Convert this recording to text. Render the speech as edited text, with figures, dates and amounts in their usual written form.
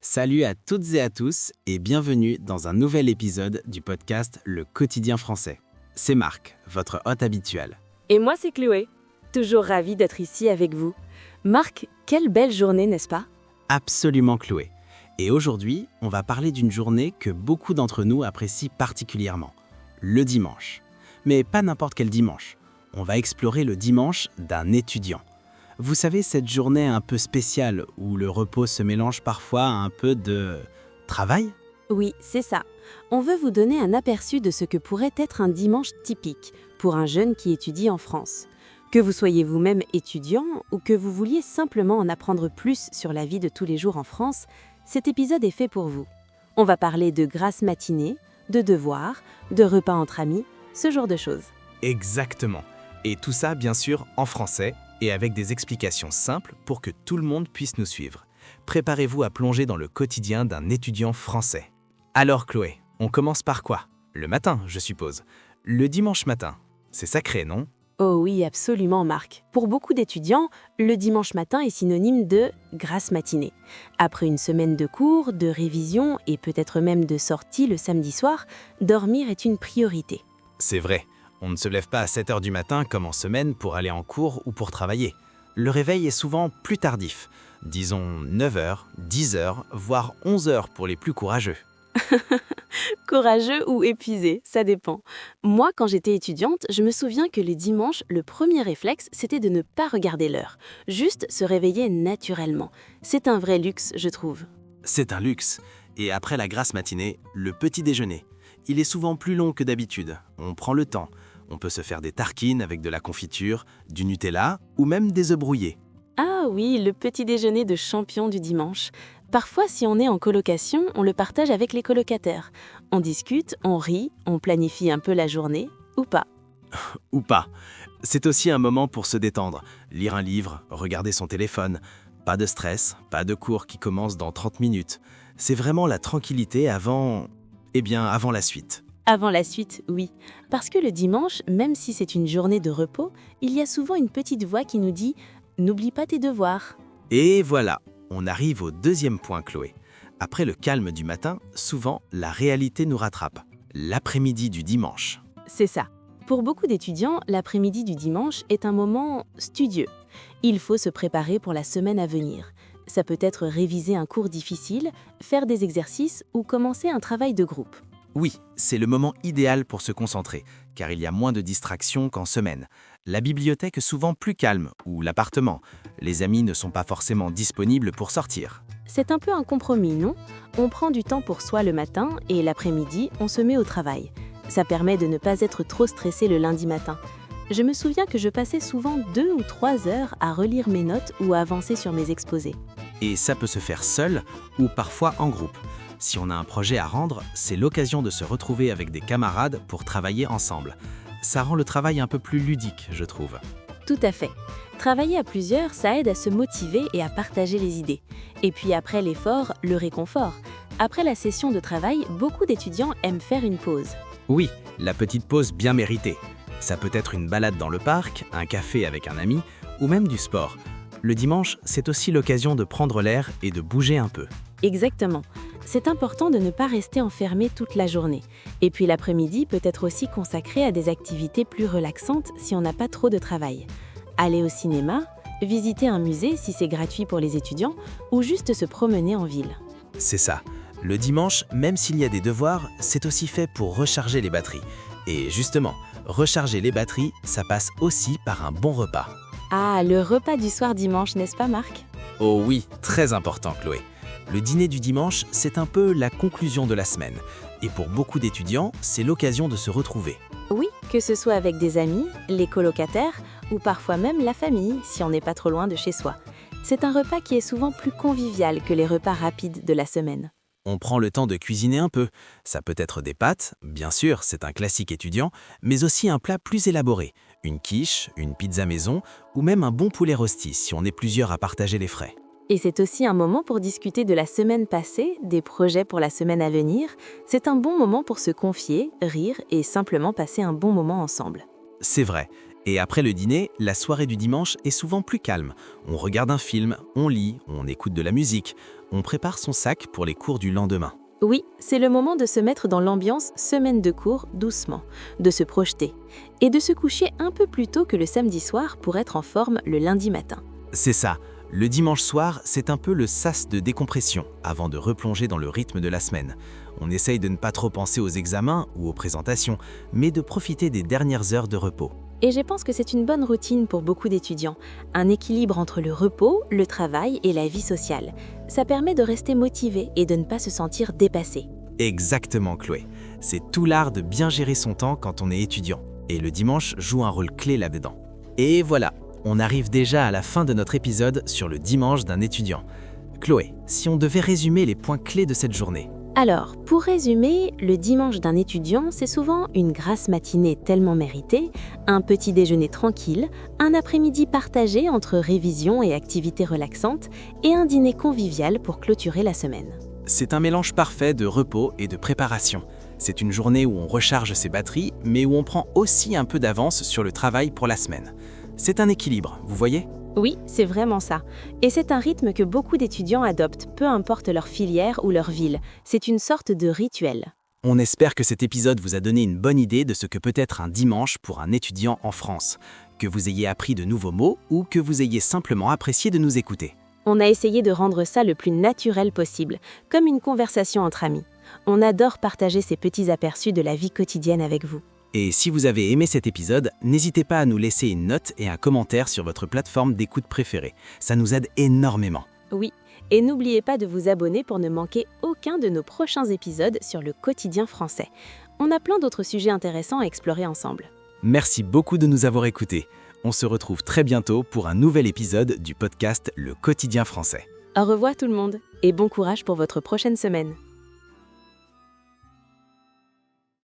Salut à toutes et à tous et bienvenue dans un nouvel épisode du podcast Le Quotidien français. C'est Marc, votre hôte habituel. Et moi, c'est Chloé. Toujours ravie d'être ici avec vous. Marc, quelle belle journée, n'est-ce pas? Absolument Chloé. Et aujourd'hui, on va parler d'une journée que beaucoup d'entre nous apprécient particulièrement, le dimanche. Mais pas n'importe quel dimanche. On va explorer le dimanche d'un étudiant. Vous savez, cette journée un peu spéciale où le repos se mélange parfois à un peu de travail? Oui, c'est ça. On veut vous donner un aperçu de ce que pourrait être un dimanche typique pour un jeune qui étudie en France. Que vous soyez vous-même étudiant ou que vous vouliez simplement en apprendre plus sur la vie de tous les jours en France, cet épisode est fait pour vous. On va parler de grasse matinée, de devoirs, de repas entre amis, ce genre de choses. Exactement. Et tout ça, bien sûr, en français et avec des explications simples pour que tout le monde puisse nous suivre. Préparez-vous à plonger dans le quotidien d'un étudiant français. Alors Chloé, on commence par quoi? Le matin, je suppose. Le dimanche matin. C'est sacré, non? Oh oui, absolument Marc. Pour beaucoup d'étudiants, le dimanche matin est synonyme de grasse matinée. Après une semaine de cours, de révision et peut-être même de sortie le samedi soir, dormir est une priorité. C'est vrai. On ne se lève pas à 7h du matin comme en semaine pour aller en cours ou pour travailler. Le réveil est souvent plus tardif. Disons 9h, 10h, voire 11h pour les plus courageux. Courageux ou épuisé, ça dépend. Moi, quand j'étais étudiante, je me souviens que les dimanches, le premier réflexe, c'était de ne pas regarder l'heure. Juste se réveiller naturellement. C'est un vrai luxe, je trouve. C'est un luxe. Et après la grasse matinée, le petit déjeuner. Il est souvent plus long que d'habitude. On prend le temps. On peut se faire des tartines avec de la confiture, du Nutella ou même des œufs brouillés. Ah oui, le petit déjeuner de champion du dimanche. Parfois, si on est en colocation, on le partage avec les colocataires. On discute, on rit, on planifie un peu la journée, ou pas. Ou pas. C'est aussi un moment pour se détendre, lire un livre, regarder son téléphone. Pas de stress, pas de cours qui commence dans 30 minutes. C'est vraiment la tranquillité avant la suite. Avant la suite, oui. Parce que le dimanche, même si c'est une journée de repos, il y a souvent une petite voix qui nous dit « N'oublie pas tes devoirs ». Et voilà, on arrive au deuxième point, Chloé. Après le calme du matin, souvent, la réalité nous rattrape. L'après-midi du dimanche. C'est ça. Pour beaucoup d'étudiants, l'après-midi du dimanche est un moment studieux. Il faut se préparer pour la semaine à venir. Ça peut être réviser un cours difficile, faire des exercices ou commencer un travail de groupe. Oui, c'est le moment idéal pour se concentrer, car il y a moins de distractions qu'en semaine. La bibliothèque est souvent plus calme, ou l'appartement. Les amis ne sont pas forcément disponibles pour sortir. C'est un peu un compromis, non? On prend du temps pour soi le matin et l'après-midi, on se met au travail. Ça permet de ne pas être trop stressé le lundi matin. Je me souviens que je passais souvent 2 ou 3 heures à relire mes notes ou à avancer sur mes exposés. Et ça peut se faire seul ou parfois en groupe. Si on a un projet à rendre, c'est l'occasion de se retrouver avec des camarades pour travailler ensemble. Ça rend le travail un peu plus ludique, je trouve. Tout à fait. Travailler à plusieurs, ça aide à se motiver et à partager les idées. Et puis après l'effort, le réconfort. Après la session de travail, beaucoup d'étudiants aiment faire une pause. Oui, la petite pause bien méritée. Ça peut être une balade dans le parc, un café avec un ami ou même du sport. Le dimanche, c'est aussi l'occasion de prendre l'air et de bouger un peu. Exactement. C'est important de ne pas rester enfermé toute la journée. Et puis l'après-midi peut être aussi consacré à des activités plus relaxantes si on n'a pas trop de travail. Aller au cinéma, visiter un musée si c'est gratuit pour les étudiants, ou juste se promener en ville. C'est ça. Le dimanche, même s'il y a des devoirs, c'est aussi fait pour recharger les batteries. Et justement, recharger les batteries, ça passe aussi par un bon repas. Ah, le repas du soir dimanche, n'est-ce pas Marc? Oh oui, très important Chloé. Le dîner du dimanche, c'est un peu la conclusion de la semaine. Et pour beaucoup d'étudiants, c'est l'occasion de se retrouver. Oui, que ce soit avec des amis, les colocataires ou parfois même la famille, si on n'est pas trop loin de chez soi. C'est un repas qui est souvent plus convivial que les repas rapides de la semaine. On prend le temps de cuisiner un peu. Ça peut être des pâtes, bien sûr, c'est un classique étudiant, mais aussi un plat plus élaboré. Une quiche, une pizza maison ou même un bon poulet rôti si on est plusieurs à partager les frais. Et c'est aussi un moment pour discuter de la semaine passée, des projets pour la semaine à venir. C'est un bon moment pour se confier, rire et simplement passer un bon moment ensemble. C'est vrai. Et après le dîner, la soirée du dimanche est souvent plus calme. On regarde un film, on lit, on écoute de la musique, on prépare son sac pour les cours du lendemain. Oui, c'est le moment de se mettre dans l'ambiance semaine de cours doucement, de se projeter et de se coucher un peu plus tôt que le samedi soir pour être en forme le lundi matin. C'est ça, le dimanche soir, c'est un peu le sas de décompression avant de replonger dans le rythme de la semaine. On essaye de ne pas trop penser aux examens ou aux présentations, mais de profiter des dernières heures de repos. Et je pense que c'est une bonne routine pour beaucoup d'étudiants, un équilibre entre le repos, le travail et la vie sociale. Ça permet de rester motivé et de ne pas se sentir dépassé. Exactement, Chloé. C'est tout l'art de bien gérer son temps quand on est étudiant. Et le dimanche joue un rôle clé là-dedans. Et voilà, on arrive déjà à la fin de notre épisode sur le dimanche d'un étudiant. Chloé, si on devait résumer les points clés de cette journée. Alors, pour résumer, le dimanche d'un étudiant, c'est souvent une grasse matinée tellement méritée, un petit déjeuner tranquille, un après-midi partagé entre révision et activités relaxantes, et un dîner convivial pour clôturer la semaine. C'est un mélange parfait de repos et de préparation. C'est une journée où on recharge ses batteries, mais où on prend aussi un peu d'avance sur le travail pour la semaine. C'est un équilibre, vous voyez ? Oui, c'est vraiment ça. Et c'est un rythme que beaucoup d'étudiants adoptent, peu importe leur filière ou leur ville. C'est une sorte de rituel. On espère que cet épisode vous a donné une bonne idée de ce que peut être un dimanche pour un étudiant en France, que vous ayez appris de nouveaux mots ou que vous ayez simplement apprécié de nous écouter. On a essayé de rendre ça le plus naturel possible, comme une conversation entre amis. On adore partager ces petits aperçus de la vie quotidienne avec vous. Et si vous avez aimé cet épisode, n'hésitez pas à nous laisser une note et un commentaire sur votre plateforme d'écoute préférée. Ça nous aide énormément. Oui, et n'oubliez pas de vous abonner pour ne manquer aucun de nos prochains épisodes sur le quotidien français. On a plein d'autres sujets intéressants à explorer ensemble. Merci beaucoup de nous avoir écoutés. On se retrouve très bientôt pour un nouvel épisode du podcast Le Quotidien français. Au revoir tout le monde, et bon courage pour votre prochaine semaine.